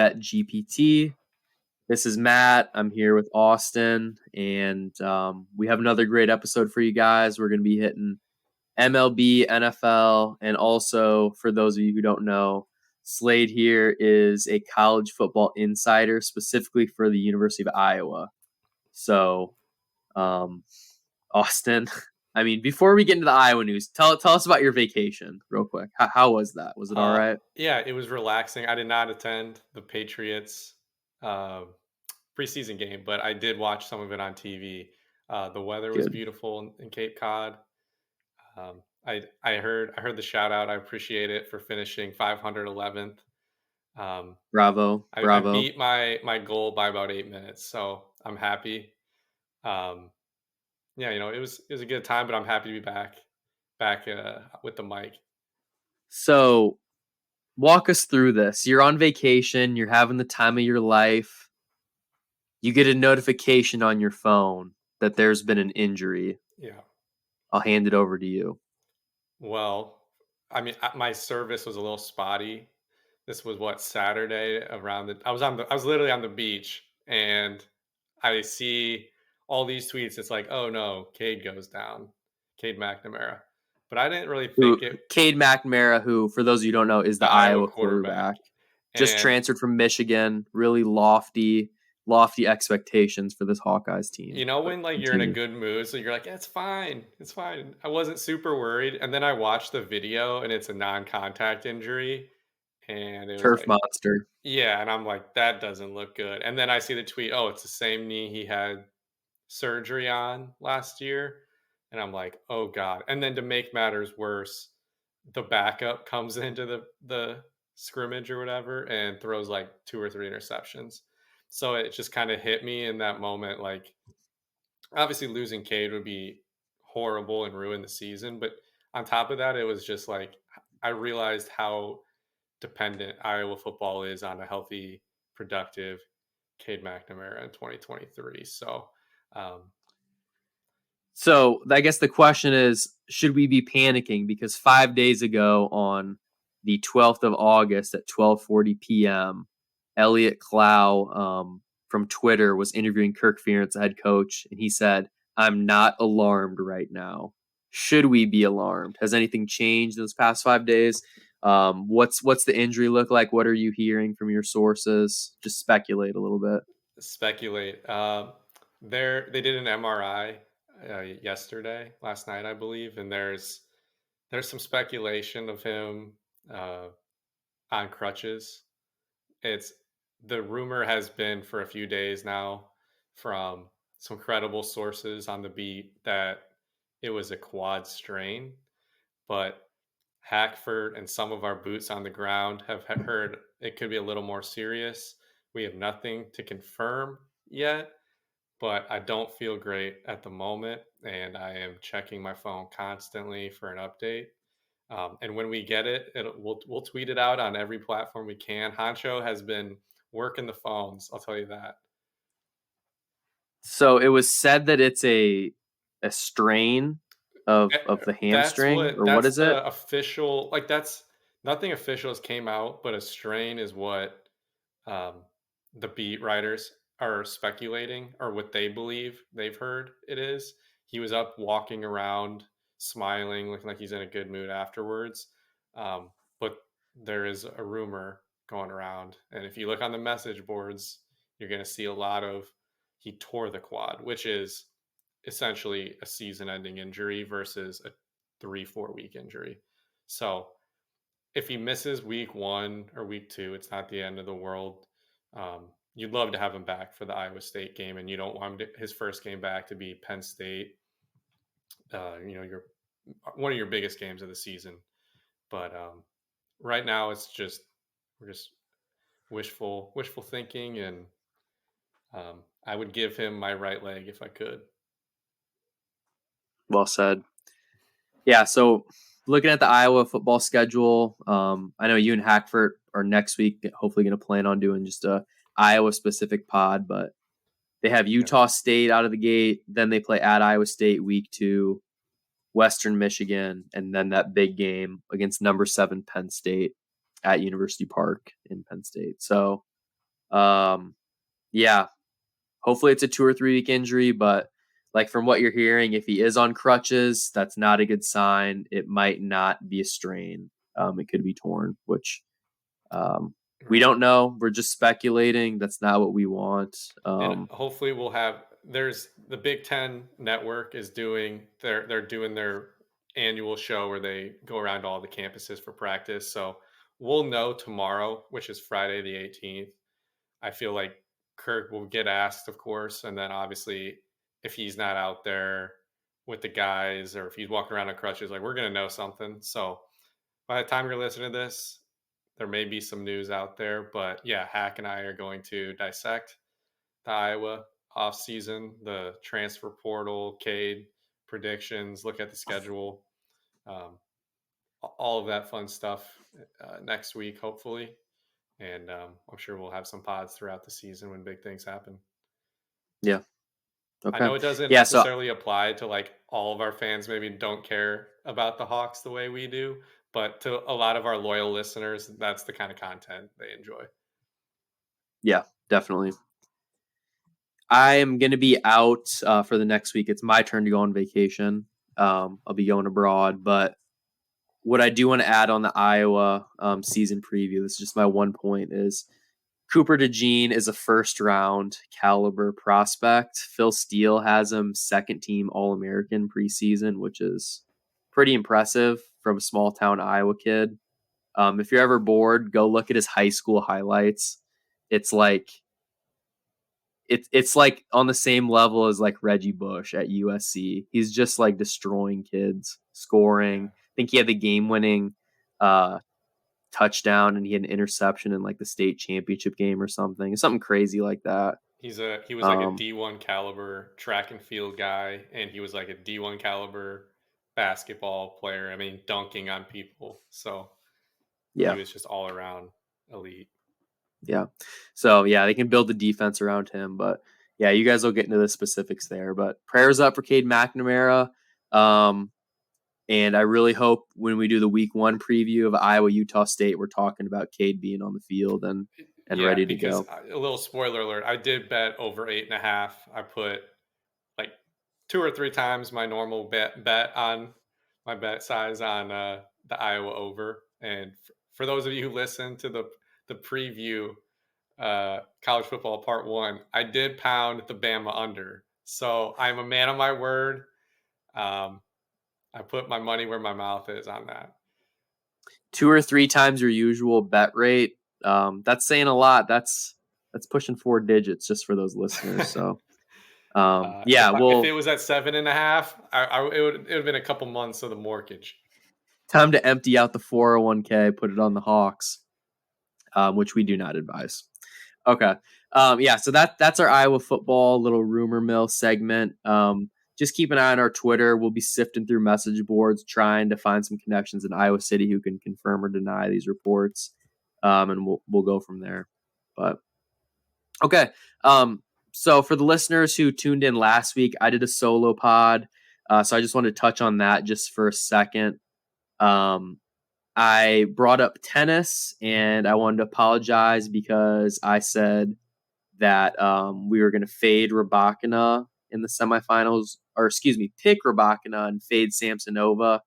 at GPT. This is Matt. I'm here with Austin, and we have another great episode for you guys. We're going to be hitting MLB, NFL, and also, for those of you who don't know, Slade here is a college football insider specifically for the University of Iowa. So, Austin, I mean, before we get into the Iowa news, tell us about your vacation real quick. How was that? Was it all right? Yeah, it was relaxing. I did not attend the Patriots preseason game, but I did watch some of it on TV. The weather was Good. beautiful in Cape Cod. I heard the shout out. I appreciate it for finishing 511th. Bravo. I Bravo. beat my goal by about 8 minutes, so I'm happy. Yeah, it was a good time, but I'm happy to be back with the mic. So, walk us through this. You're on vacation, you're having the time of your life. You get a notification on your phone that there's been an injury. Yeah. I'll hand it over to you. Well, I mean, my service was a little spotty. This was Saturday I was literally on the beach, and I see all these tweets. It's like, oh no, Cade goes down, Cade McNamara. But I didn't really think Cade McNamara, who, for those of you who don't know, is the Iowa Iowa quarterback. quarterback. Just And transferred from Michigan. Really lofty expectations for this Hawkeyes team. when you're in a good mood, so you're like, it's fine. I wasn't super worried. And then I watched the video and it's a non-contact injury. And it was Turf like, monster. yeah, and I'm like, that doesn't look good. And then I see the tweet, oh, it's the same knee he had surgery on last year. And I'm like, oh God. And then to make matters worse, the backup comes into the scrimmage or whatever and throws like 2 or 3 interceptions. So it just kind of hit me in that moment. Like, obviously losing Cade would be horrible and ruin the season. But on top of that, it was just like, I realized how dependent Iowa football is on a healthy, productive Cade McNamara in 2023. So I guess the question is, should we be panicking? Because 5 days ago on the 12th of August at 12:40 p.m., Elliot Clow from Twitter was interviewing Kirk Ferentz, the head coach, and he said, "I'm not alarmed right now." Should we be alarmed? Has anything changed in this past 5 days? What's the injury look like? What are you hearing from your sources? Just speculate a little bit. Speculate. They did an MRI last night, I believe, and there's some speculation of him on crutches. The rumor has been for a few days now from some credible sources on the beat that it was a quad strain, but Hackford and some of our boots on the ground have heard it could be a little more serious. We have nothing to confirm yet, but I don't feel great at the moment, and I am checking my phone constantly for an update. And when we get it, we'll tweet it out on every platform we can. Honcho has been working the phones, I'll tell you that. So it was said that it's a strain of the hamstring, or what is it? Official, like, that's nothing official has came out, but a strain is what the beat writers are speculating, or what they believe they've heard it is. He was up walking around, smiling, looking like he's in a good mood afterwards. But there is a rumor going around, and if you look on the message boards, you're going to see a lot of he tore the quad, which is essentially a season-ending injury versus a 3-4 week injury. So if he misses week 1 or week 2, it's not the end of the world. You'd love to have him back for the Iowa State game, and you don't want his first game back to be Penn State. Your one of your biggest games of the season. But right now, we're just wishful thinking, and I would give him my right leg if I could. Well said. Yeah, so looking at the Iowa football schedule, I know you and Hackford are next week hopefully going to plan on doing just a Iowa-specific pod, but they have Utah State out of the gate, then they play at Iowa State week 2, Western Michigan, and then that big game against number 7 Penn State at University Park in Penn State. So Yeah, hopefully it's a 2 or 3 week injury, but like from what you're hearing, if he is on crutches, that's not a good sign. It might not be a strain. It could be torn, which we Right. don't know. We're just speculating. That's not what we want. And hopefully we'll have there's the Big Ten network is doing they're doing their annual show where they go around all the campuses for practice. So we'll know tomorrow, which is Friday the 18th. I feel like Kirk will get asked, of course, and then obviously if he's not out there with the guys or if he's walking around on crutches, like we're gonna know something. So by the time you're listening to this, there may be some news out there. But yeah, Hack and I are going to dissect the Iowa offseason, the transfer portal, Cade predictions, look at the schedule, um, all of that fun stuff next week, hopefully. And I'm sure we'll have some pods throughout the season when big things happen. Yeah. I Okay. know it doesn't Yeah. So necessarily apply to like all of our fans, maybe don't care about the Hawks the way we do, but to a lot of our loyal listeners, that's the kind of content they enjoy. yeah, definitely. I am going to be out for the next week. It's my turn to go on vacation. I'll be going abroad, but what I do want to add on the Iowa season preview, this is just my one point, is Cooper DeJean is a first round caliber prospect. Phil Steele has him second team All American preseason, which is pretty impressive from a small town Iowa kid. If you're ever bored, go look at his high school highlights. It's like it's like on the same level as like Reggie Bush at USC. He's just like destroying kids, scoring. Yeah. I think he had the game winning uh, touchdown and he had an interception in like the state championship game or something crazy like that. He was like a Um, D1 caliber track and field guy, and he was like a D1 caliber basketball player. I mean, dunking on people. So he yeah, was just all around elite. yeah. So yeah, they can build the defense around him, but yeah, you guys will get into the specifics there. But prayers up for Cade McNamara. Um, And I really hope when we do the week 1 preview of Iowa Utah State, we're talking about Cade being on the field and Yeah, ready to because go. a little spoiler alert, I did bet over 8.5. I put like 2 or 3 times my normal bet on my bet size on the Iowa over. And for those of you who listen to the preview college football part 1, I did pound the Bama under. So I'm a man of my word. Um, I put my money where my mouth is on that. 2 or 3 times your usual bet rate. That's saying a lot. That's pushing 4 digits just for those listeners. So yeah, If it well, was at 7.5, it would have been a couple months of the mortgage. time to empty out the 401k, put it on the Hawks, which we do not advise. Okay. Yeah, so that's our Iowa football little rumor mill segment. Just keep an eye on our Twitter. We'll be sifting through message boards, trying to find some connections in Iowa City who can confirm or deny these reports, and we'll go from there. But okay, so for the listeners who tuned in last week, I did a solo pod, so I just wanted to touch on that just for a second. Um, I brought up tennis, and I wanted to apologize because I said that we were going to fade Rybakina in the semifinals, or excuse me, pick Rybakina and fade Samsonova.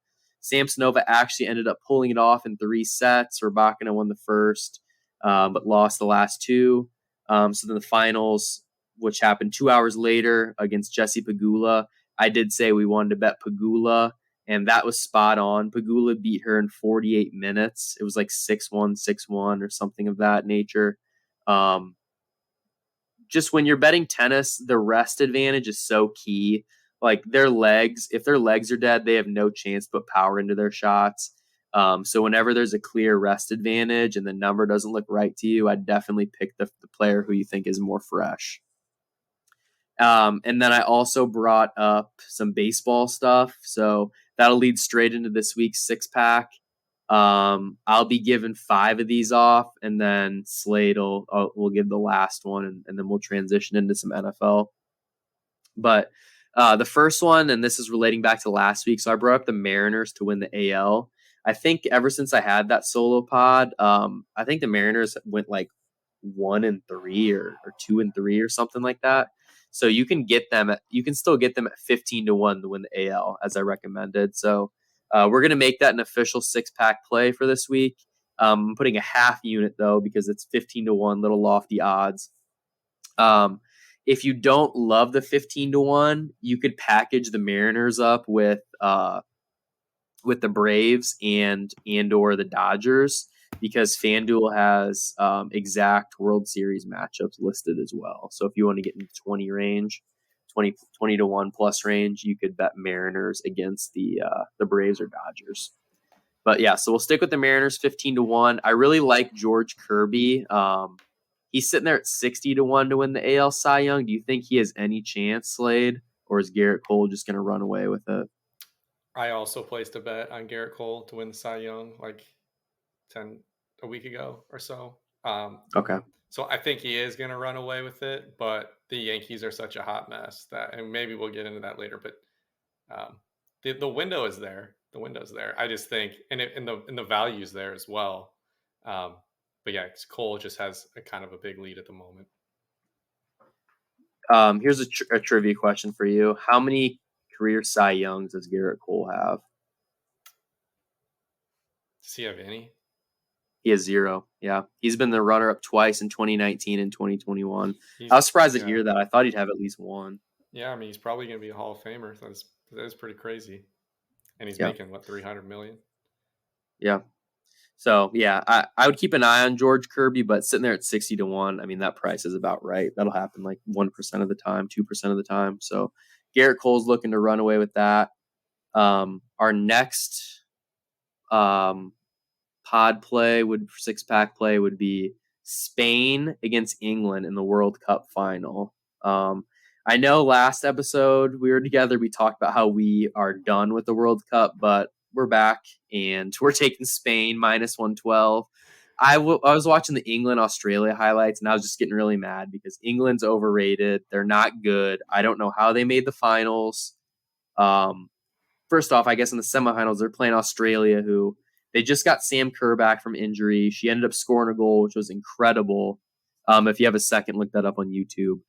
Samsonova actually ended up pulling it off in 3 sets. Rybakina won the first, but lost the last 2. So then the finals, which happened 2 hours later against Jessie Pegula, I did say we wanted to bet Pegula, and that was spot on. Pegula beat her in 48 minutes. It was like 6-1, 6-1, or something of that nature. Um, just when you're betting tennis, the rest advantage is so key. Like their legs, if their legs are dead, they have no chance to put power into their shots. So whenever there's a clear rest advantage and the number doesn't look right to you, I'd definitely pick the player who you think is more fresh. And then I also brought up some baseball stuff. So that'll lead straight into this week's 6-pack. I'll be giving 5 of these off, and then Slade will give the last one, and then we'll transition into some NFL. But the first one, and this is relating back to last week, so I brought up the Mariners to win the AL. I think ever since I had that solo pod, I think the Mariners went like 1-3 or 2-3 or something like that. So you can still get them at 15-1 to win the AL, as I recommended. So we're gonna make that an official 6-pack play for this week. I'm putting a half unit though because it's 15-1, little lofty odds. If you don't love the 15-1, you could package the Mariners up with the Braves or the Dodgers because FanDuel has exact World Series matchups listed as well. So if you want to get in the 20-1 plus range, you could bet Mariners against the Braves or Dodgers. But yeah, so we'll stick with the Mariners 15-1. I really like George Kirby. He's sitting there at 60-1 to win the AL Cy Young. Do you think he has any chance, Slade, or is Garrett Cole just going to run away with it? I also placed a bet on Garrett Cole to win the Cy Young like a week ago or so. Okay. So I think he is going to run away with it, but the Yankees are such a hot mess and maybe we'll get into that later. But the window is there. The window's there. I just think, and the value's there as well. But yeah, Cole just has a kind of a big lead at the moment. Here's a trivia question for you. How many career Cy Youngs does Garrett Cole have? Does he have any? He has 0. Yeah. He's been the runner-up twice in 2019 and 2021. I was surprised to hear that. I thought he'd have at least one. Yeah, I mean, he's probably going to be a Hall of Famer. That is pretty crazy. And he's making, what, $300 million? Yeah. So, yeah, I would keep an eye on George Kirby, but sitting there at 60-1, I mean, that price is about right. That'll happen like 1% of the time, 2% of the time. So, Garrett Cole's looking to run away with that. Our next pod play 6-pack play would be Spain against England in the World Cup final. I know last episode we were together, we talked about how we are done with the World Cup, but we're back and we're taking Spain -112. I was watching the England-Australia highlights and I was just getting really mad because England's overrated. They're not good. I don't know how they made the finals. First off, I guess in the semifinals, they're playing Australia, who they just got Sam Kerr back from injury. She ended up scoring a goal, which was incredible. If you have a second, look that up on YouTube.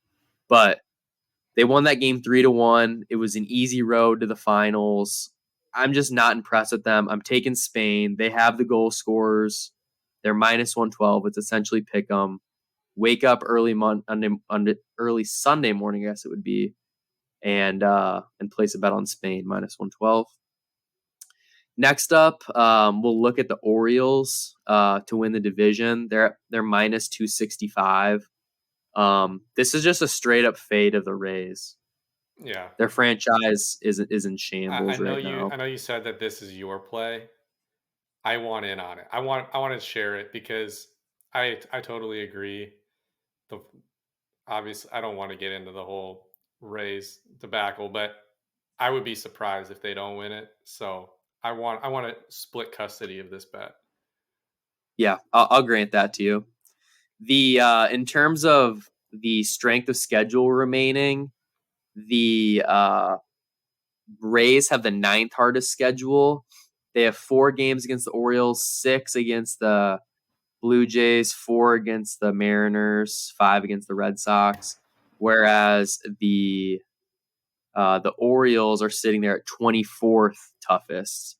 But they won that game 3-1. It was an easy road to the finals. I'm just not impressed with them. I'm taking Spain. They have the goal scorers. They're -112. It's essentially pick 'em. Wake up early Sunday morning, I guess it would be, and place a bet on Spain -112. Next up, we'll look at the Orioles to win the division. They're -265. This is just a straight up fade of the Rays. Yeah, their franchise is in shambles now. I know you said that this is your play. I want in on it. I want to share it because I totally agree. Obviously, I don't want to get into the whole Rays debacle, but I would be surprised if they don't win it. So I want to split custody of this bet. Yeah, I'll grant that to you. The in terms of the strength of schedule remaining, the Rays have the 9th hardest schedule. They have 4 games against the Orioles, 6 against the Blue Jays, 4 against the Mariners, 5 against the Red Sox, whereas the Orioles are sitting there at 24th toughest.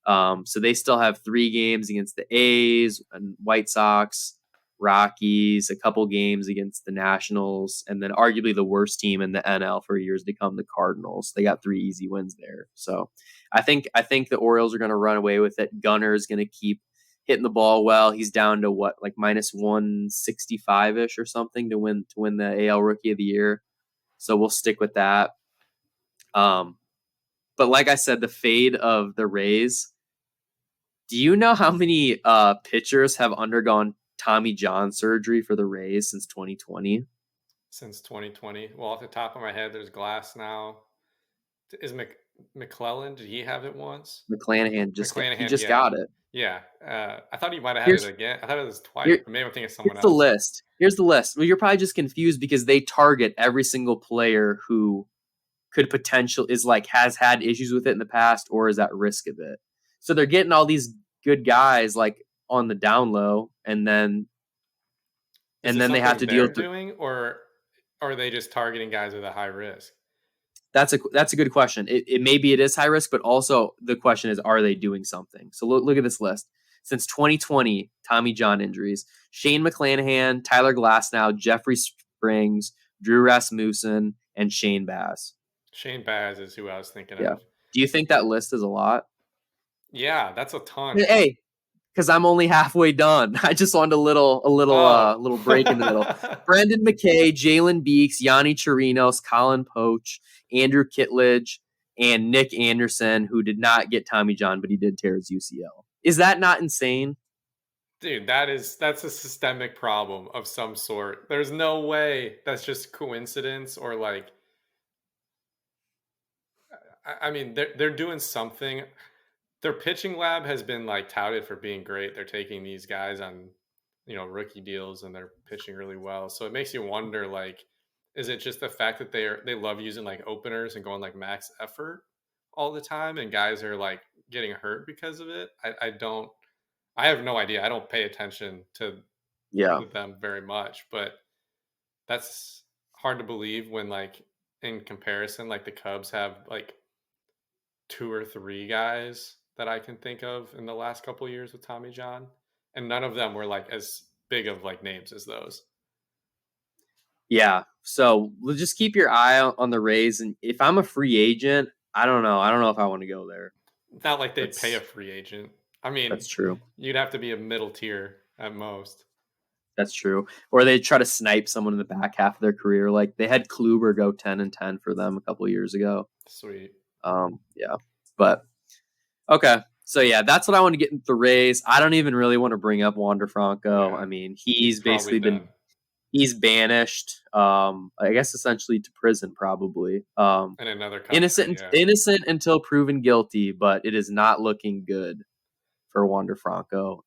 So they still have 3 games against the A's and White Sox, Rockies, a couple games against the Nationals, and then arguably the worst team in the NL for years to come, the Cardinals. They got 3 easy wins there. So I think the Orioles are going to run away with it. Gunner's going to keep hitting the ball well. He's down to what, like -165-ish or something to win the AL Rookie of the Year. So we'll stick with that. But like I said, the fade of the Rays. Do you know how many pitchers have undergone Tommy John surgery for the Rays since 2020? Since 2020. Well, off the top of my head, there's Glass now. Is McClellan? Did he have it once? McClanahan just got it. Yeah. I thought he might have had it again. I thought it was twice. Maybe I'm thinking of someone else. Here's the list. Well, you're probably just confused because they target every single player who could has had issues with it in the past or is at risk of it. So they're getting all these good guys like on the down low, and then Is and it then they have something to deal they're with doing, or are they just targeting guys with a high risk? that's a good question. It maybe it is high risk, but also the question is, are they doing something? So look at this list. Since 2020, Tommy John injuries: Shane McClanahan, Tyler Glasnow, Jeffrey Springs, Drew Rasmussen, and Shane Baz. Shane Baz is who I was thinking Yeah. of. Do you think that list is a lot? Yeah, that's a ton. Hey, because I'm only halfway done. I just wanted Oh. little break in the middle. Brendan McKay, Jalen Beeks, Yanni Chirinos, Colin Poach, Andrew Kittledge, and Nick Anderson, who did not get Tommy John, but he did tear his UCL. Is that not insane? Dude, that's a systemic problem of some sort. There's no way that's just coincidence or like I mean they're doing something. Their pitching lab has been like touted for being great. They're taking these guys on, rookie deals and they're pitching really well. So it makes you wonder like is it just the fact that they love using like openers and going like max effort all the time and guys are like getting hurt because of it? I have no idea. I don't pay attention Yeah. to them very much, but that's hard to believe when like in comparison like the Cubs have like two or three guys that I can think of in the last couple of years with Tommy John, and none of them were like as big of like names as those. Yeah. So we'll just keep your eye on the Rays. And if I'm a free agent, I don't know. I don't know if I want to go there. Not like they'd pay a That's free agent. I mean, that's true. you'd have to be a middle tier at most. That's true. Or they try to snipe someone in the back half of their career. Like they had Kluber go 10-10 for them a couple of years ago. Sweet. Yeah. But okay. So yeah, that's what I want to get into the Rays. I don't even really want to bring up Wander Franco. I Yeah, mean, he's he's probably basically done. he's banished. I guess essentially to prison, probably. In another country, yeah. Innocent until proven guilty, but it is not looking good for Wander Franco.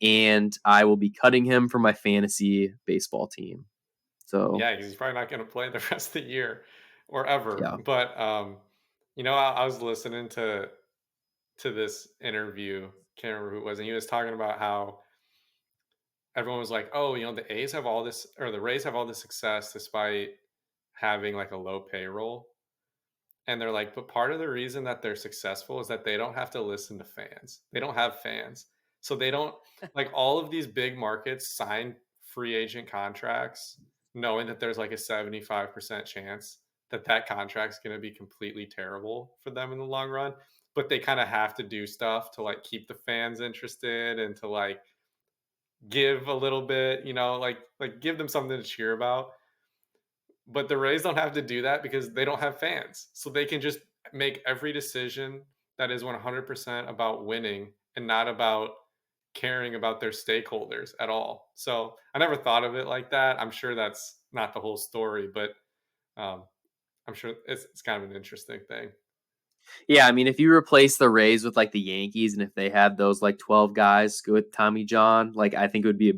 And I will be cutting him from my fantasy baseball team. So Yeah, he's probably not going to play the rest of the year or ever. yeah, But I was listening to this interview. Can't remember who it was, and he was talking about how everyone was like, "Oh, the A's have all this, or the Rays have all this success despite having like a low payroll." And they're like, "But part of the reason that they're successful is that they don't have to listen to fans. They don't have fans, so they don't like all of these big markets sign free agent contracts, knowing that there's like a 75% chance that that contract's going to be completely terrible for them in the long run." But they kind of have to do stuff to like keep the fans interested and to like give a little bit, like give them something to cheer about. But the Rays don't have to do that because they don't have fans. So they can just make every decision that is 100% about winning and not about caring about their stakeholders at all. So I never thought of it like that. I'm sure that's not the whole story, but um, I'm sure it's kind of an interesting thing. yeah. I mean, if you replace the Rays with like the Yankees, and if they had those like 12 guys with Tommy John, like I think it would be a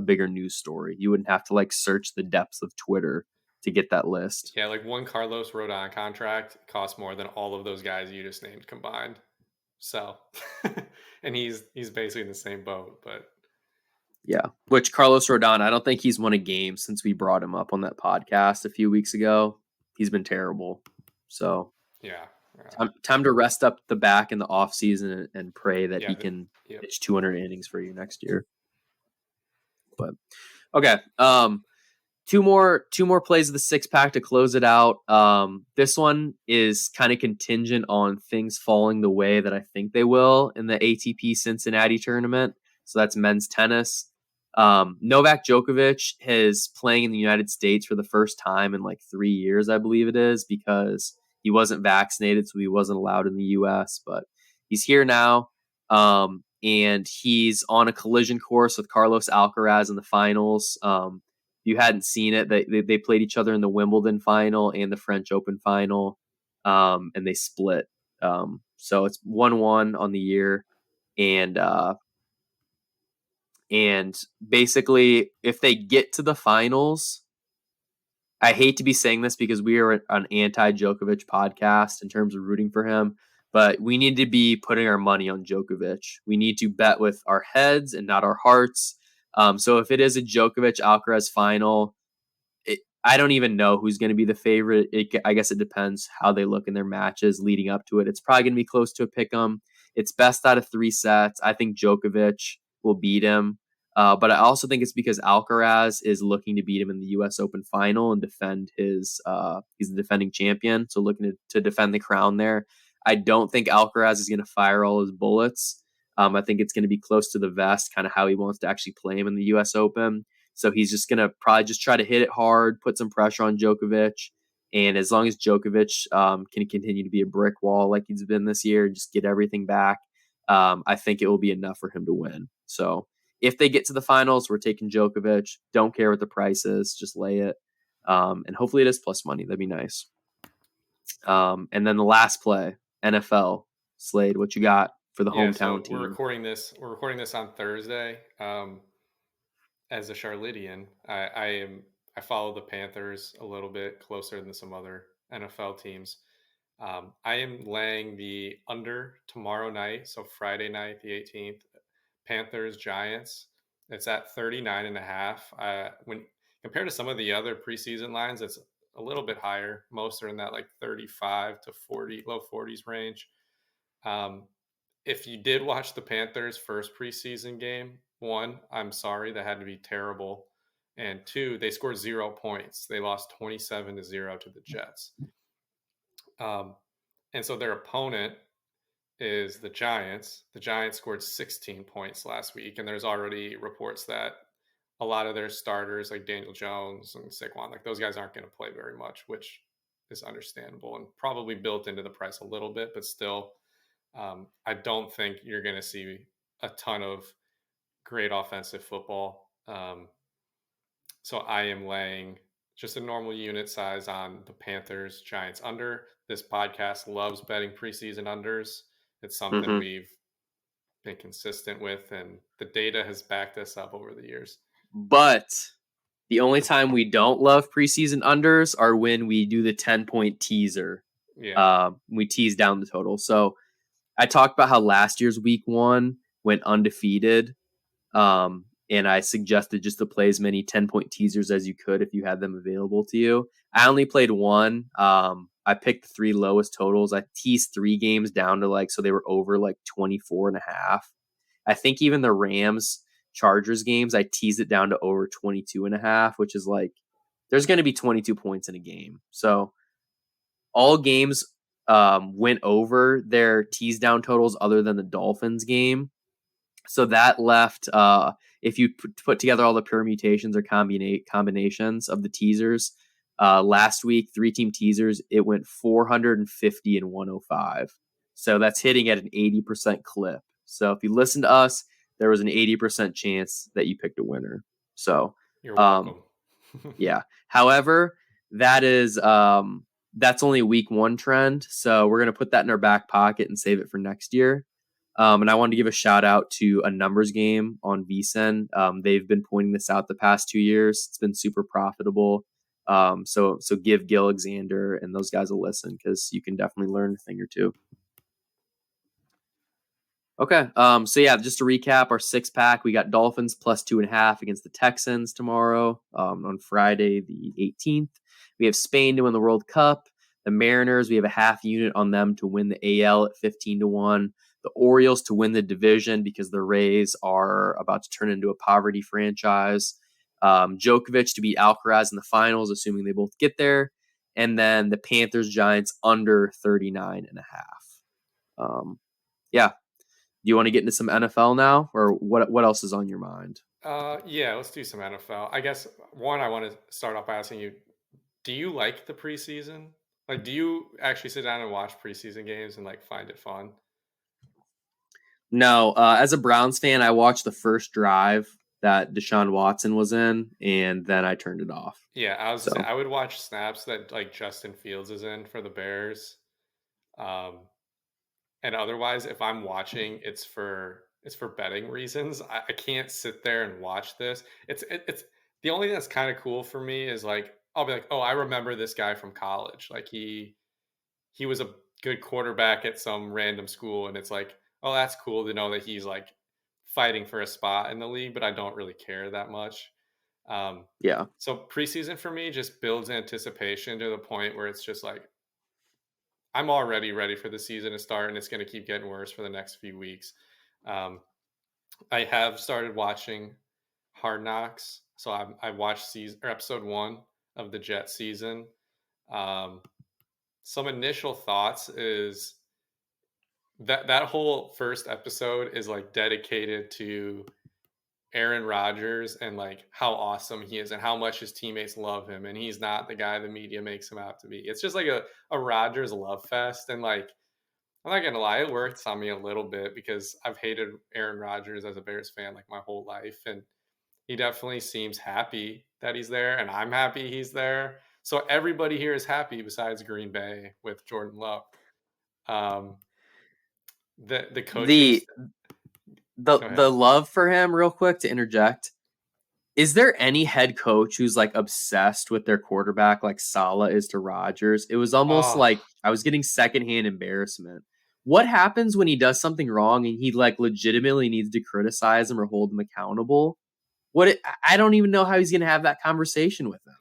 bigger news story. You wouldn't have to like search the depths of Twitter to get that list. Yeah, like one Carlos Rodon contract costs more than all of those guys you just named combined. So, and he's basically in the same boat, but Yeah, which Carlos Rodon, I don't think he's won a game since we brought him up on that podcast a few weeks ago. He's been terrible. So yeah, time to rest up the back in the off season and pray that yeah, he can yep. pitch 200 innings for you next year. But okay, two more plays of the six pack to close it out. This one is kind of contingent on things falling the way that I think they will in the ATP Cincinnati tournament. So that's men's tennis. Novak Djokovic is playing in the United States for the first time in like 3 years, I believe it is, because he wasn't vaccinated, so he wasn't allowed in the U.S. But he's here now, and he's on a collision course with Carlos Alcaraz in the finals. If you hadn't seen it, they played each other in the Wimbledon final and the French Open final, and they split. So it's 1-1 on the year, and basically, if they get to the finals, I hate to be saying this because we are an anti-Djokovic podcast in terms of rooting for him, but we need to be putting our money on Djokovic. We need to bet with our heads and not our hearts. So if it is a Djokovic Alcaraz final, I don't even know who's going to be the favorite. I guess it depends how they look in their matches leading up to it. It's probably going to be close to a pick 'em. It's best out of 3 sets. I think Djokovic will beat him. But I also think it's because Alcaraz is looking to beat him in the U.S. Open final and defend his. He's the defending champion, so looking to defend the crown there. I don't think Alcaraz is going to fire all his bullets. I think it's going to be close to the vest, kind of how he wants to actually play him in the U.S. Open. So he's just going to probably just try to hit it hard, put some pressure on Djokovic. And as long as Djokovic can continue to be a brick wall like he's been this year, just get everything back, I think it will be enough for him to win. So if they get to the finals, we're taking Djokovic. Don't care what the price is, just lay it. And hopefully it is plus money. That'd be nice. And then the last play, NFL. Slade, what you got for the hometown team? We're recording this on Thursday. As a Charlottean, I follow the Panthers a little bit closer than some other NFL teams. I am laying the under tomorrow night, so Friday night, the 18th, Panthers Giants. It's at 39.5. When compared to some of the other preseason lines, it's a little bit higher. Most are in that like 35 to 40, low 40s range. If you did watch the Panthers' first preseason game, one, I'm sorry, that had to be terrible. And two, they scored 0 points. They lost 27-0 to the Jets. And so their opponent is the Giants. The Giants scored 16 points last week, and there's already reports that a lot of their starters, like Daniel Jones and Saquon, like those guys aren't going to play very much, which is understandable and probably built into the price a little bit, but still, I don't think you're going to see a ton of great offensive football. So I am laying just a normal unit size on the Panthers Giants under. This podcast loves betting preseason unders. It's something we've been consistent with, and the data has backed us up over the years. But the only time we don't love preseason unders are when we do the 10-point teaser. Yeah. We tease down the total. So I talked about how last year's week 1 went undefeated. And I suggested just to play as many 10-point teasers as you could if you had them available to you. I only played one. I picked the 3 lowest totals. I teased 3 games down to so they were over 24.5. I think even the Rams Chargers games, I teased it down to over 22.5, which is there's going to be 22 points in a game. So all games went over their tease down totals other than the Dolphins game. So that left, if you put together all the permutations or combinations of the teasers, last week, 3-team teasers, it went 450 and 105. So that's hitting at an 80% clip. So if you listen to us, there was an 80% chance that you picked a winner. So you're welcome. Yeah. However, that's only a week 1 trend. So we're going to put that in our back pocket and save it for next year. And I wanted to give a shout out to a numbers game on VSiN. They've been pointing this out the past 2 years. It's been super profitable. So give Gil Alexander and those guys a listen because you can definitely learn a thing or two. Okay. So yeah, just to recap our 6-pack, we got Dolphins plus 2.5 against the Texans tomorrow, on Friday, the 18th. We have Spain to win the World Cup. The Mariners, we have a half unit on them to win the AL at 15-1. The Orioles to win the division because the Rays are about to turn into a poverty franchise. Djokovic to beat Alcaraz in the finals, assuming they both get there. And then the Panthers Giants under 39.5. Yeah. Do you want to get into some NFL now, or what else is on your mind? Yeah, let's do some NFL. I guess one, I want to start off by asking you, do you like the preseason? Do you actually sit down and watch preseason games and find it fun? No, as a Browns fan, I watched the first drive that Deshaun Watson was in, and then I turned it off. Yeah, I would watch snaps that Justin Fields is in for the Bears. And otherwise, if I'm watching, it's for betting reasons. I can't sit there and watch this. It's the only thing that's kind of cool for me is I'll be oh, I remember this guy from college. He was a good quarterback at some random school, and it's oh, that's cool to know that he's fighting for a spot in the league, but I don't really care that much. Um, Yeah. so preseason for me just builds anticipation to the point where it's just like I'm already ready for the season to start, and it's going to keep getting worse for the next few weeks. Um, I have started watching Hard Knocks, so I watched season or episode 1 of the Jet season. Um, some initial thoughts is that whole first episode is like dedicated to Aaron Rodgers and like how awesome he is and how much his teammates love him, and he's not the guy the media makes him out to be. It's just like a Rodgers love fest, and like I'm not gonna lie, it works on me a little bit because I've hated Aaron Rodgers as a Bears fan like my whole life, and he definitely seems happy that he's there, and I'm happy he's there. So everybody here is happy besides Green Bay with Jordan Love. Um, the coaching. The Go ahead. the love for him, real quick to interject. Is there any head coach who's like obsessed with their quarterback like Saleh is to Rodgers? It was almost Oh, like I was getting secondhand embarrassment. What happens when he does something wrong and he like legitimately needs to criticize him or hold him accountable? I don't even know how he's going to have that conversation with him.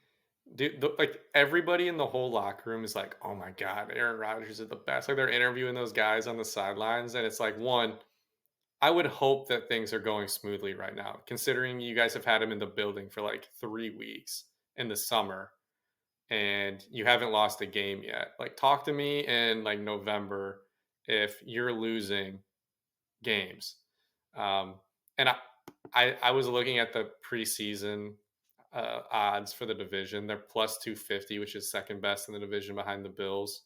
dude, like everybody in the whole locker room is like, "Oh my god, Aaron Rodgers is the best." Like they're interviewing those guys on the sidelines, and it's like, one, I would hope that things are going smoothly right now, considering you guys have had him in the building for like 3 weeks in the summer, and you haven't lost a game yet. Like, talk to me in like November if you're losing games. Um, and I was looking at the preseason odds for the division. They're plus 250, which is second best in the division behind the Bills.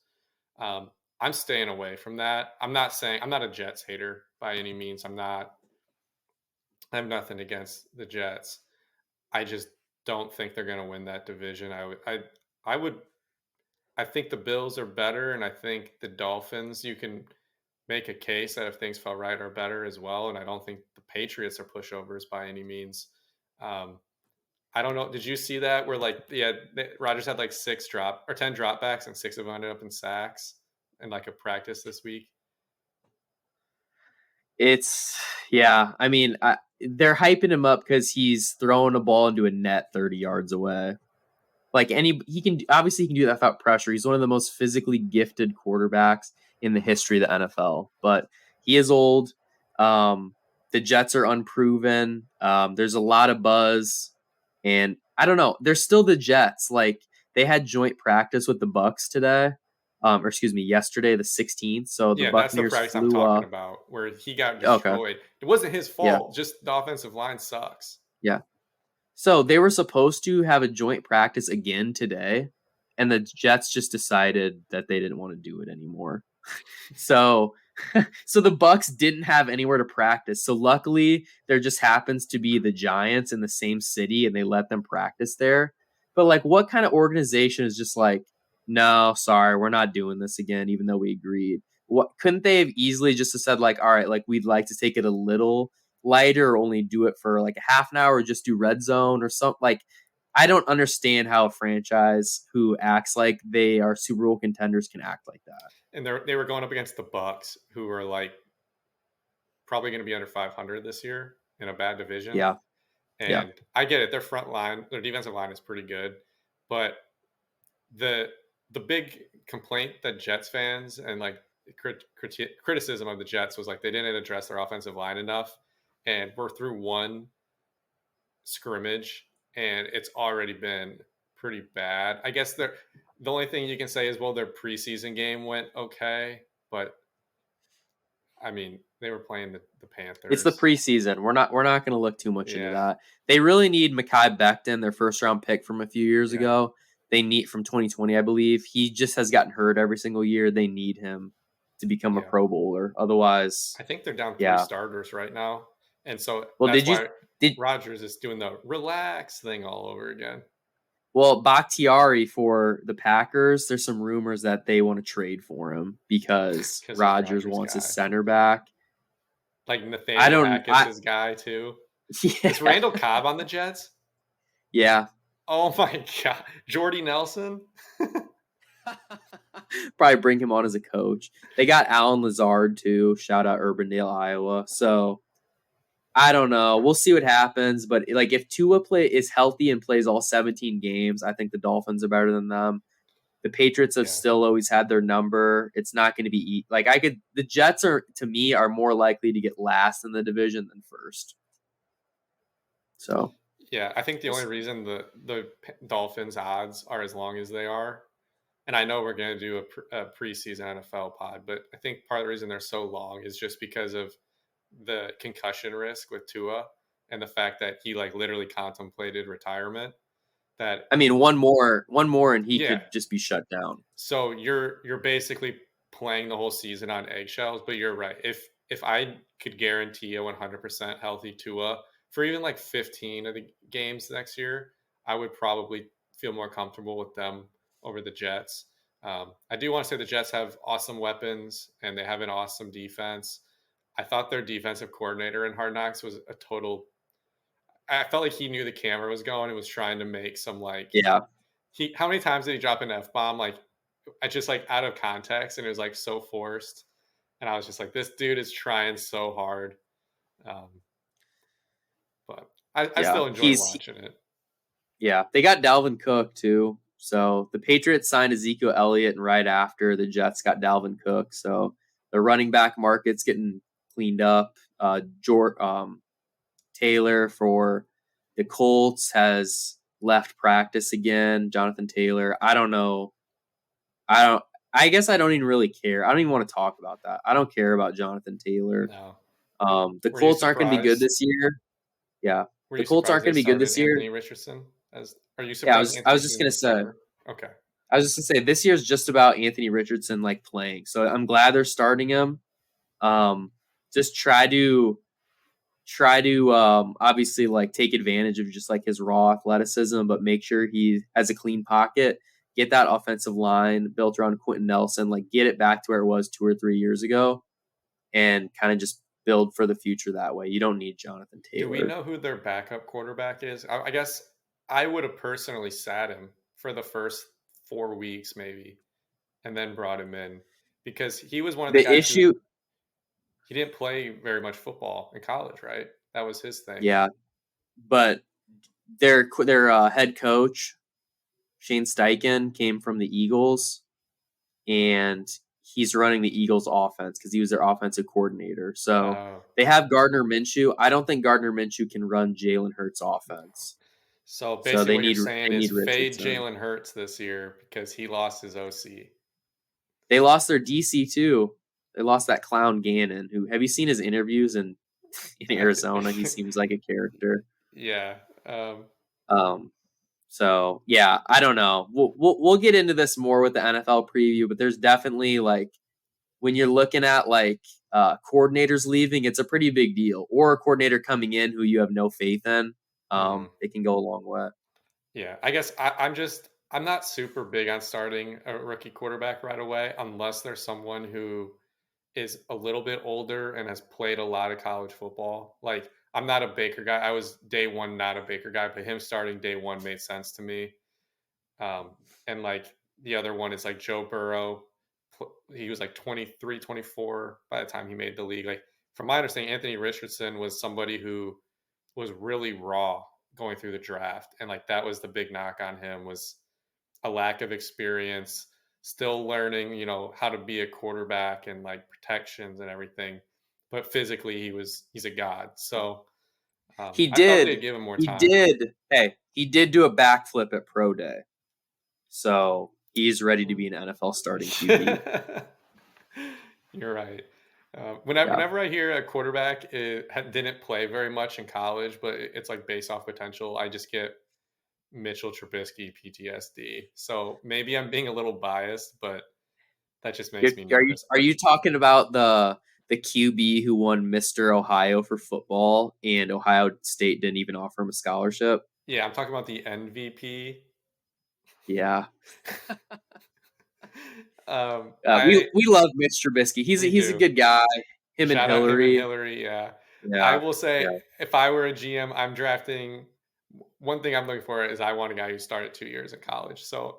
Um, I'm staying away from that. I'm not saying I'm not a Jets hater by any means. I'm not. I have nothing against the Jets. I just don't think they're going to win that division. I would. I think the Bills are better, and I think the Dolphins. You can make a case that if things fell right are better as well. And I don't think the Patriots are pushovers by any means. Um, I don't know. Did you see that where like Rogers had like 10 dropbacks and 6 of them ended up in sacks in like a practice this week? It's yeah. I mean, they're hyping him up because he's throwing a ball into a net 30 yards away. Like he can obviously he can do that without pressure. He's one of the most physically gifted quarterbacks in the history of the NFL. But he is old. The Jets are unproven. There's a lot of buzz, and I don't know. They're still the Jets. Like they had joint practice with the Bucks today, or excuse me, yesterday, the 16th. So the Yeah, that's the Buccaneers practice I'm flew talking up. about where he got Okay, destroyed. It wasn't his yeah, fault. Just the offensive line sucks. yeah. So they were supposed to have a joint practice again today, and the Jets just decided that they didn't want to do it anymore. So so the Bucks didn't have anywhere to practice. So luckily there just happens to be the Giants in the same city and they let them practice there. But like what kind of organization is just like, no, sorry, we're not doing this again, even though we agreed? What couldn't they have easily just said like, all right, like we'd like to take it a little lighter or only do it for like a half an hour or just do red zone or something like I don't understand how a franchise who acts like they are Super Bowl contenders can act like that. And they were going up against the Bucks, who are like probably going to be under 500 this year in a bad division. Yeah. Yeah. And I get it. Their front line, their defensive line is pretty good, but the the big complaint that Jets fans and like criticism of the Jets was like they didn't address their offensive line enough, and we're through one scrimmage and it's already been pretty bad. I guess the only thing you can say is well their preseason game went okay, but I mean they were playing the It's the Panthers. preseason. We're not going to look too much into Yeah, that. They really need Mekhi Becton, their first round pick from a few years yeah, ago. They need from 2020, I believe. He just has gotten hurt every single year. They need him to become a yeah. Pro Bowler. Otherwise, I think they're down 3 yeah. starters right now, and so Well, that's did you why did Rodgers is doing the relax thing all over again well Bakhtiari for the Packers? There's some rumors that they want to trade for him because because he's Rodgers Rodgers' wants his guy. center back. Like I Nathaniel don't. Hackett's his guy too. Is Yeah, Randall Cobb on the Jets? yeah. Oh my god, Jordy Nelson. Probably bring him on as a coach. They got Alan Lazard too. Shout out Urbandale, Iowa. So I don't know. We'll see what happens. But like, if Tua is healthy and plays all 17 games, I think the Dolphins are better than them. The Patriots have Yeah. still always had their number. It's not going to be like the Jets are, to me, are more likely to get last in the division than first. So Yeah, I think the we'll only see. reason Dolphins odds are as long as they are, and I know we're going to do a preseason NFL pod, but I think part of the reason they're so long is just because of the concussion risk with Tua and the fact that he like literally contemplated retirement. That I mean, one more, and he yeah, could just be shut down. so you're basically playing the whole season on eggshells, but you're right. If I could guarantee a 100% healthy Tua for even like 15 of the games next year, I would probably feel more comfortable with them over the Jets. I do want to say the Jets have awesome weapons and they have an awesome defense. I thought their defensive coordinator in Hard Knocks was a total. I felt like he knew the camera was going and was trying to make some like Yeah, he. How many times did he drop an F bomb? Like I just like out of context and it was like so forced. And I was just like, this dude is trying so hard. Um, but I yeah. still enjoy watching it. Yeah. They got Dalvin Cook too. So the Patriots signed Ezekiel Elliott, and right after the Jets got Dalvin Cook. So the running back market's getting cleaned up. Taylor for the Colts has left practice again. Jonathan Taylor. I don't know. I don't. I guess I don't even really care. I don't even want to talk about that. I don't care about Jonathan Taylor. No. The Were you Colts aren't going to be good surprised? this year. Yeah, Were the you Colts surprised aren't they going to be good started this year. Anthony Richardson? As are you Yeah, surprised I Anthony was just Richardson going to is a say. starter? Okay. I was just going to say this year's just about Anthony Richardson like playing. So I'm glad they're starting him. Um, just try to obviously like take advantage of just like his raw athleticism, but make sure he has a clean pocket. Get that offensive line built around Quentin Nelson, like get it back to where it was 2 or 3 years ago, and kind of just build for the future that way. You don't need Jonathan Do we Taylor. know who their backup quarterback is? I guess I would have personally sat him for the first 4 weeks, maybe, and then brought him in because he was one of the The guys who issue, he didn't play very much football in college, right? That was his thing. yeah, but their head coach Shane Steichen came from the Eagles, and he's running the Eagles offense because he was their offensive coordinator. So Oh, they have Gardner Minshew. I don't think Gardner Minshew can run Jalen Hurts offense. so So basically, they what you're need saying they is need fade Richardson. Jalen Hurts this year because he lost his OC. They lost their DC too. They lost that clown Gannon. Who have you seen his interviews in I Arizona? He th- seems like a character. yeah. Um, so yeah, I don't know. We'll get into this more with the NFL preview, but there's definitely like when you're looking at like coordinators leaving, it's a pretty big deal. Or a coordinator coming in who you have no faith in. Mhm. It can go a long way. Yeah, I guess I'm not super big on starting a rookie quarterback right away unless there's someone who is a little bit older and has played a lot of college football. Like I'm not a Baker guy. I was day one not a Baker guy, but him starting day one made sense to me. And like the other one is like Joe Burrow. He was like 23, 24 by the time he made the league. Like from my understanding, Anthony Richardson was somebody who was really raw going through the draft, and like that was the big knock on him was a lack of experience, still learning, how to be a quarterback and like protections and everything. But physically, he's a god. So He I thought did. they'd give him more He time. did. Hey, he did do a backflip at pro day, so he's ready to be an NFL starting QB. You're right. Yeah. Whenever I hear a quarterback didn't play very much in college, but it's like based off potential, I just get Mitchell Trubisky PTSD. So maybe I'm being a little biased, but that just makes me Are you nervous. are you talking about the QB who won Mr. Ohio for football and Ohio State didn't even offer him a scholarship? Yeah, I'm talking about the MVP. Yeah. We I we love Mitch Trubisky. We He's a do. good guy. Him and Shout out him and Hillary. Hillary. Yeah, I Yeah. will say Yeah. if I were a GM, I'm drafting. One thing I'm looking for is I want a guy who started 2 years in college. So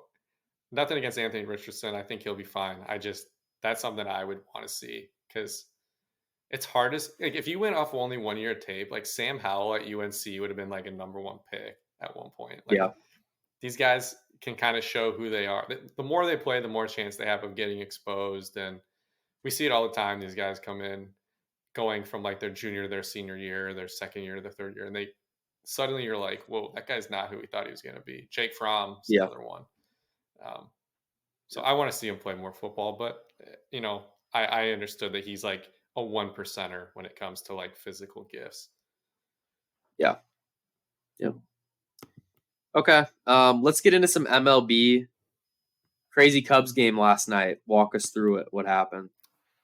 nothing against Anthony Richardson. I think he'll be fine. That's something I would want to see because it's hard as like if you went off only 1 year of tape, like Sam Howell at UNC would have been like a number one pick at one point. Like Yeah. these guys can kind of show who they are. The more they play, the more chance they have of getting exposed. And we see it all the time. These guys come in going from like their junior to their senior year, their second year to their third year, and they suddenly you're like, whoa, that guy's not who we thought he was going to be. Jake Fromm's Yeah. another one. Um, so I want to see him play more football, but I understood that he's like a one percenter when it comes to like physical gifts. Yeah. Yeah. Okay. Let's get into some MLB. Crazy Cubs game last night. Walk us through it. What happened?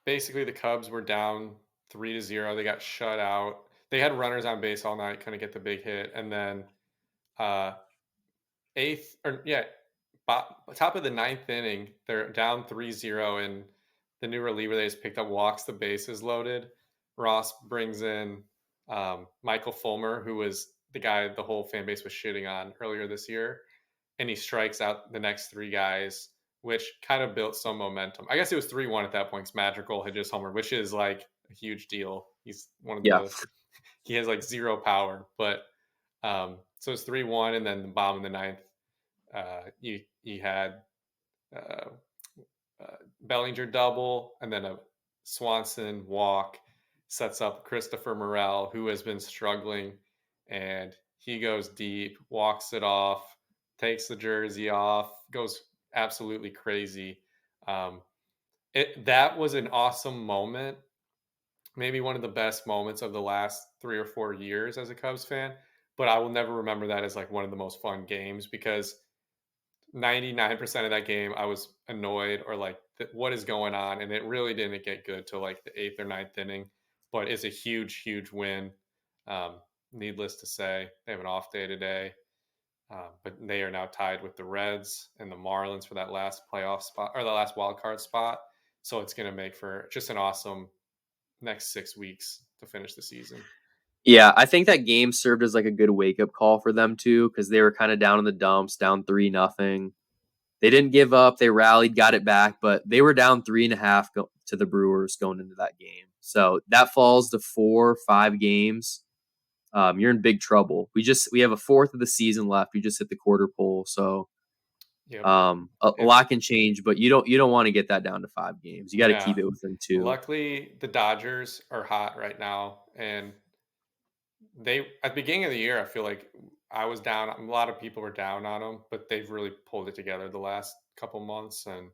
Basically, the Cubs were down 3-0. They got shut out. They had runners on base all night, couldn't get the big hit, and then uh, eighth or yeah, top of the ninth inning, they're down 3-0, and the new reliever they just picked up walks the bases loaded. Ross brings in Michael Fulmer, who was the guy the whole fan base was shitting on earlier this year, and he strikes out the next three guys, which kind of built some momentum. I guess it was 3-1 at that point because Madrigal had just homered, which is like a huge deal. He's one of Yeah. the he has like zero power, but so it's 3-1, and then the bottom of the ninth, you had uh, Bellinger double, and then a Swanson walk sets up Christopher Morel, who has been struggling, and he goes deep, walks it off, takes the jersey off, goes absolutely crazy. Um, that was an awesome moment, maybe one of the best moments of the last 3 or 4 years as a Cubs fan. But I will never remember that as like one of the most fun games because 99% of that game I was annoyed or like what is going on, and it really didn't get good till like the eighth or ninth inning. But it's a huge win. um, Needless to say, they have an off day today, but they are now tied with the Reds and the Marlins for that last playoff spot or the last wild card spot. So it's going to make for just an awesome next 6 weeks to finish the season. Yeah, I think that game served as like a good wake up call for them too, because they were kind of down in the dumps, down 3-0. They didn't give up. They rallied, got it back, but they were down 3.5 to the Brewers going into that game. So that falls to 4-5 games. You're in big trouble. We have a fourth of the season left. We just hit the quarter pole, so Yep. a lot can change. But you don't want to get that down to 5 games. You got to Yeah. keep it within two. Luckily, the Dodgers are hot right now, and they at the beginning of the year, I feel like I was down. A lot of people were down on them, but they've really pulled it together the last couple months, and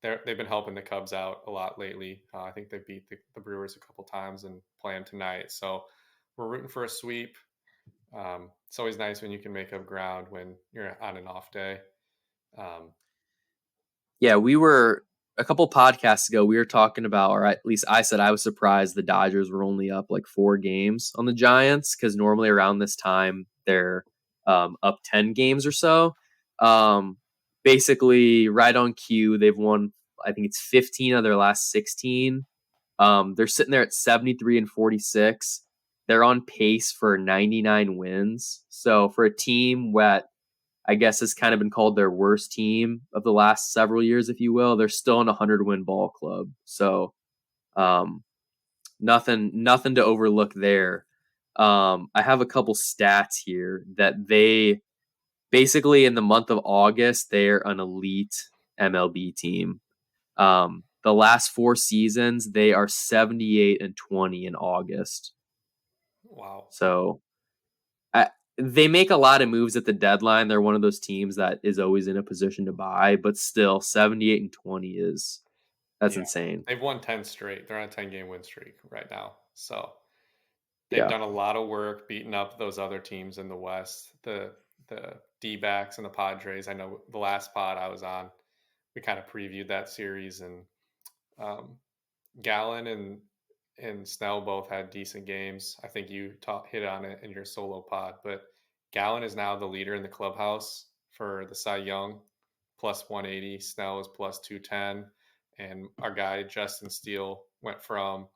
they've been helping the Cubs out a lot lately. I think they beat the Brewers a couple times and play them tonight, so we're rooting for a sweep. It's always nice when you can make up ground when you're on an off day. Um, Yeah, we were a couple podcasts ago. We were talking about, or at least I said I was surprised the Dodgers were only up like 4 games on the Giants because normally around this time they're up 10 games or so. Um, Basically, right on cue, they've won. I think it's 15 of their last 16. They're sitting there at 73-46. They're on pace for 99 wins. So for a team that I guess has kind of been called their worst team of the last several years, if you will, they're still in a 100-win ball club. So um, nothing to overlook there. I have a couple stats here that they basically in the month of August they're an elite MLB team. The last 4 seasons they are 78-20 in August. wow. So I, they make a lot of moves at the deadline. They're one of those teams that is always in a position to buy, but still 78-20 that's Yeah, insane. they've won 10 straight. They're on a 10-game win streak right now. So they've Yeah. done a lot of work beating up those other teams in the West, the D-backs and the Padres. I know the last pod I was on, we kind of previewed that series, and um, Gallen and Snell both had decent games. I think you hit on it in your solo pod, but Gallen is now the leader in the clubhouse for the Cy Young, plus 180. Snell is plus 210, and our guy Justin Steele went from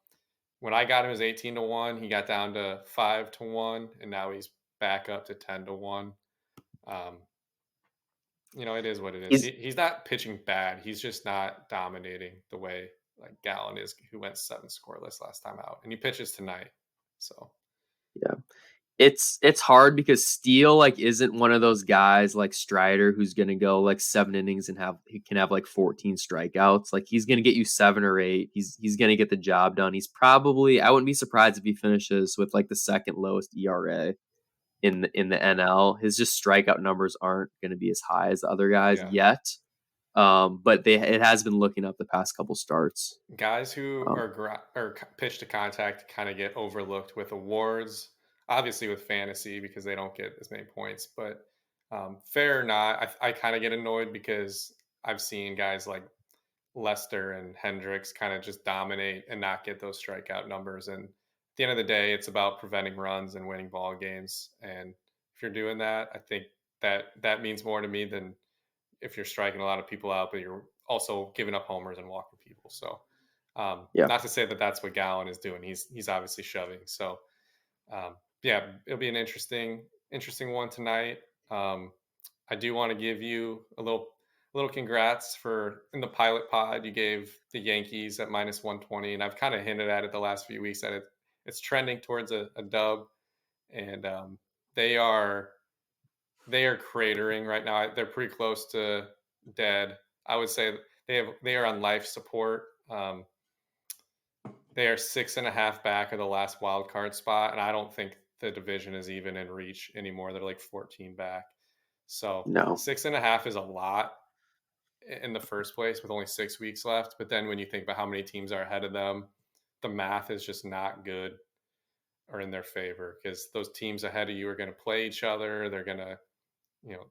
when I got him as 18-1, he got down to 5-1, and now he's back up to 10-1. Um, it is what it is. He's He's not pitching bad. He's just not dominating the way like Gallen is, who went 7 scoreless last time out, and he pitches tonight. So Yeah. It's hard because Steele like isn't one of those guys like Strider who's gonna go like 7 innings and he can have like 14 strikeouts. Like he's gonna get you 7 or 8. He's gonna get the job done. He's probably, I wouldn't be surprised if he finishes with like the second lowest ERA in the NL. His just strikeout numbers aren't gonna be as high as the other guys yeah, yet. But it has been looking up the past couple starts. guys who Um, are pitch to contact kind of get overlooked with awards, obviously with fantasy because they don't get as many points. But fair or not, I kind of get annoyed because I've seen guys like Lester and Hendricks kind of just dominate and not get those strikeout numbers. And at the end of the day, it's about preventing runs and winning ball games. And if you're doing that, I think that means more to me than if you're striking a lot of people out, but you're also giving up homers and walking people. So, yeah, not to say that that's what Gallen is doing. He's obviously shoving. So, yeah, it'll be an interesting one tonight. Um, I do want to give you a little congrats for in the pilot pod. You gave the Yankees at -120, and I've kind of hinted at it the last few weeks that it's trending towards a dub, and they are they are cratering right now. They're pretty close to dead. I would say they are on life support. They are 6.5 back of the last wild card spot, and I don't think the division is even in reach anymore. They're like 14 back. So no, 6.5 is a lot in the first place with only 6 weeks left. But then when you think about how many teams are ahead of them, the math is just not good or in their favor because those teams ahead of you are going to play each other. They're going to, you know,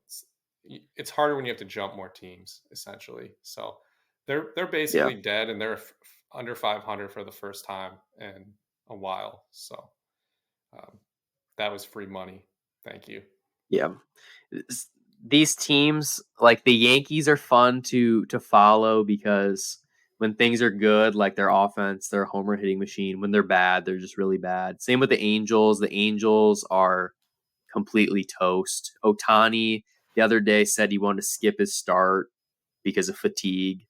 it's harder when you have to jump more teams essentially. So they're yeah, basically dead and they're under 500 for the first time in a while. So um, that was free money. Thank you. yeah. These teams, like the Yankees, are fun to follow because when things are good, like their offense, they're a homer hitting machine. When they're bad, they're just really bad. Same with the Angels. The Angels are completely toast. Otani the other day said he wanted to skip his start because of fatigue.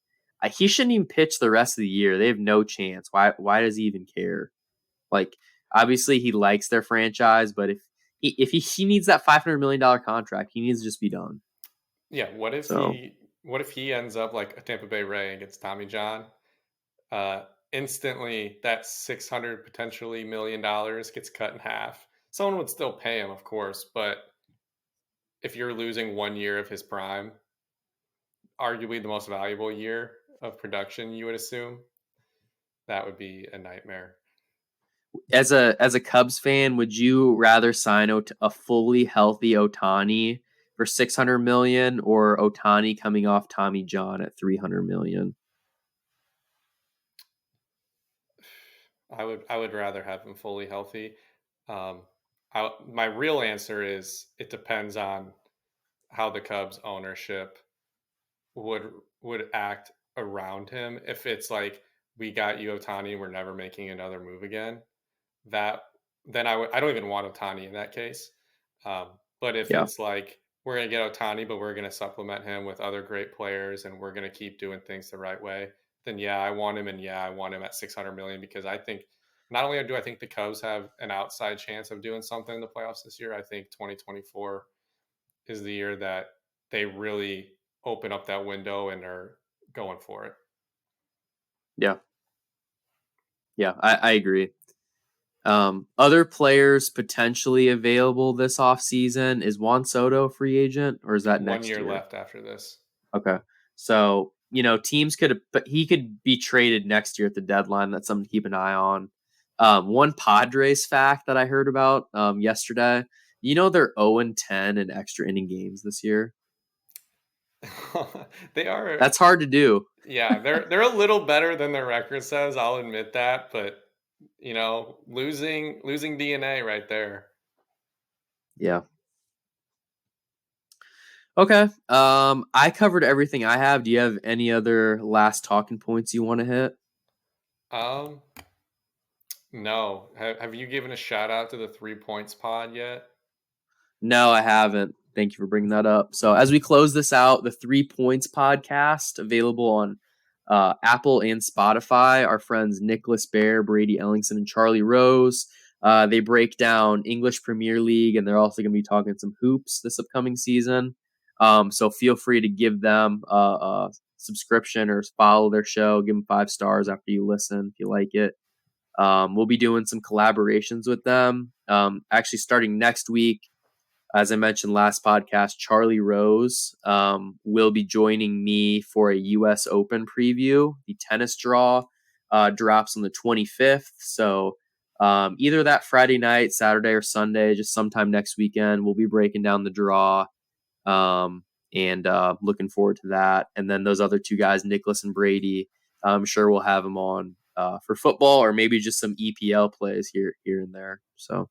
He shouldn't even pitch the rest of the year. They have no chance. Why does he even care? Like, obviously he likes their franchise, but if he needs that $500 million contract, he needs to just be done. Yeah. So What if he ends up like a Tampa Bay Ray against Tommy John? Instantly that 600 potentially $1 million gets cut in half. Someone would still pay him, of course, but if you're losing 1 year of his prime, arguably the most valuable year of production, you would assume that would be a nightmare. as a Cubs fan, would you rather sign a fully healthy Otani for 600 million or Otani coming off Tommy John at 300 million? I would rather have him fully healthy. Um, my real answer is it depends on how the Cubs ownership would would act around him. If it's like we got you Otani, we're never making another move again, that then I don't even want Otani in that case. But if Yeah, it's like we're gonna get Otani, but we're gonna supplement him with other great players, and we're gonna keep doing things the right way, then yeah, I want him, and yeah, I want him at 600 million because I think not only do I think the Cubs have an outside chance of doing something in the playoffs this year, I think 2024 is the year that they really open up that window and are going for it. yeah, yeah. I agree. Other players potentially available this offseason. Is Juan Soto a free agent or is that one next year year? left after this. Okay. So, teams but he could be traded next year at the deadline. That's something to keep an eye on. One Padres fact that I heard about yesterday, they're 0-10 in extra inning games this year. They are, That's hard to do. yeah, they're a little better than their record says. I'll admit that, but losing DNA right there. Yeah. Okay. I covered everything I have. Do you have any other last talking points you want to hit? Um, no. Have you given a shout out to the 3 points pod yet? No, I haven't. Thank you for bringing that up. So, as we close this out, the 3 Points podcast available on Apple and Spotify. Our friends Nicholas Bear, Brady Ellingson, and Charlie Rose. They break down English Premier League, and they're also going to be talking some hoops this upcoming season. So feel free to give them a subscription or follow their show. Give them 5 stars after you listen if you like it. We'll be doing some collaborations with them. Actually, starting next week, as I mentioned last podcast, Charlie Rose will be joining me for a U.S. Open preview. The tennis draw drops on the 25th. So either that Friday night, Saturday, or Sunday, just sometime next weekend, we'll be breaking down the draw. And looking forward to that. And then those other 2 guys, Nicholas and Brady, I'm sure we'll have them on for football or maybe just some EPL plays here and there. So,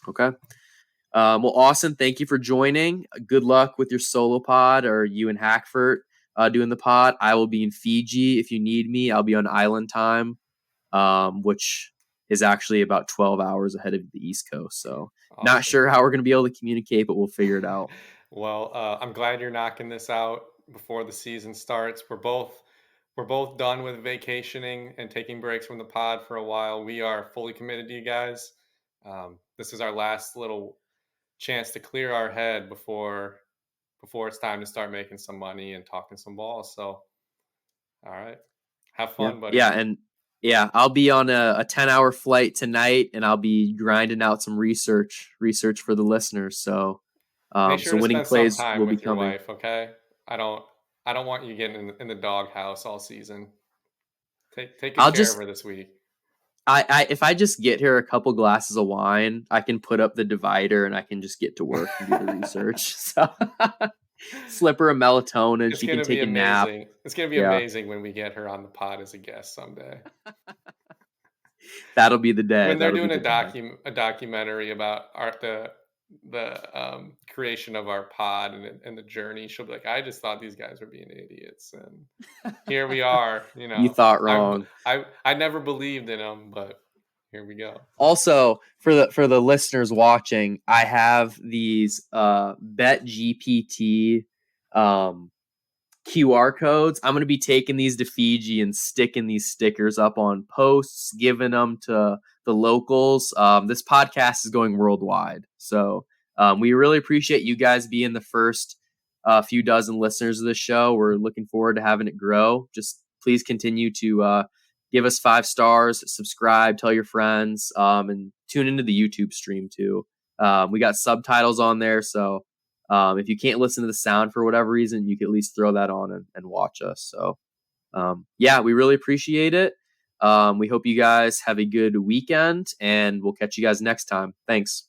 okay. Well, Austin, thank you for joining. Good luck with your solo pod, or you and Hackford doing the pod. I will be in Fiji if you need me. I'll be on island time, which is actually about 12 hours ahead of the East Coast. So Awesome. Not sure how we're going to be able to communicate, but we'll figure it out. Well, I'm glad you're knocking this out before the season starts. We're both done with vacationing and taking breaks from the pod for a while. We are fully committed to you guys. This is our last little chance to clear our head before it's time to start making some money and talking some balls. So, all right, have fun, buddy. Yeah, I'll be on a 10-hour flight tonight, and I'll be grinding out some research for the listeners. So, make sure so to winning spend plays some time will be with your coming. wife. Okay, I don't want you getting in the doghouse all season. Take good care of her this week. If I just get here a couple glasses of wine, I can put up the divider and I can just get to work and do the research. So slip her a melatonin. She can take a nap. It's going to be amazing when we get her on the pod as a guest someday. That'll be the day. When they're doing a documentary about the creation of our pod and the journey, she'll be like, I just thought these guys were being idiots, and here we are. You thought wrong. I never believed in them, but here we go. Also, for the listeners watching, I have these Bet GPT QR codes. I'm going to be taking these to Fiji and sticking these stickers up on posts, giving them to the locals. This podcast is going worldwide. So we really appreciate you guys being the first few dozen listeners of the show. We're looking forward to having it grow. Just please continue to give us 5 stars, subscribe, tell your friends, and tune into the YouTube stream too. We got subtitles on there, so if you can't listen to the sound for whatever reason, you can at least throw that on and watch us. So, yeah, we really appreciate it. We hope you guys have a good weekend, and we'll catch you guys next time. Thanks.